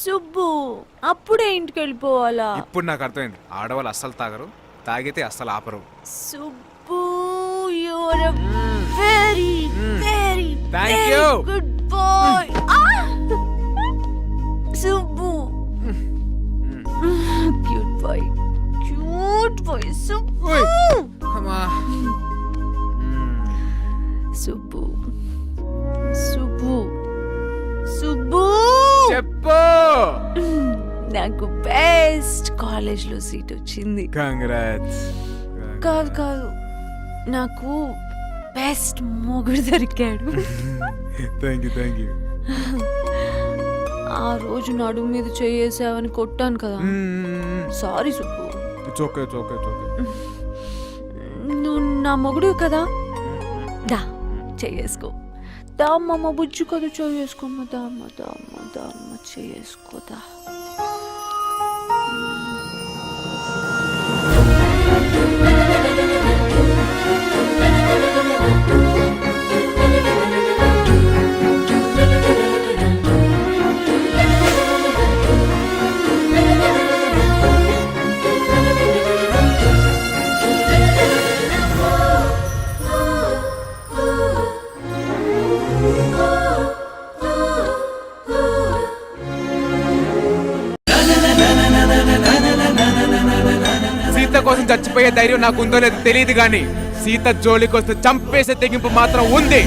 సుబ్బు అప్పుడే ఇంటికి వెళ్ళిపోవాలా? ఇప్పుడు నాకు అర్థమైంది, ఆడవాళ్ళు అస్సలు తాగరు, తాగితే అస్సలు ఆపరు. Subbu you're a very very Thank you. Good boy. Subbu cute boy, cute boy Subbu. ఓయ్, అమ్మా. సుబ్బు సుబ్బు సుబ్బు చెప్పు. నాకు బెస్ట్ కాలేజ్లో సీట్ వచ్చింది. కంగ్రాట్స్. కాదు కాదు, నాకు బెస్ట్ మొగుడు దొరికాడు. Thank you. ఆ రోజు నడుము మీద చేసావని కొట్టాను కదా, సారీ సుబ్బు. చోకే. నువ్వు నా మొగుడు కదా, దా చేసుకో. దామ్మ బుజ్జు కదా, చేసుకోమ్మ. దామ్మ చేసుకోదా. సీత కోసం చచ్చిపోయే ధైర్యం నాకు ఉందో లేదో తెలియదు కానీ సీత జోలికి వస్తే చంపేసే తెగింపు మాత్రం ఉంది.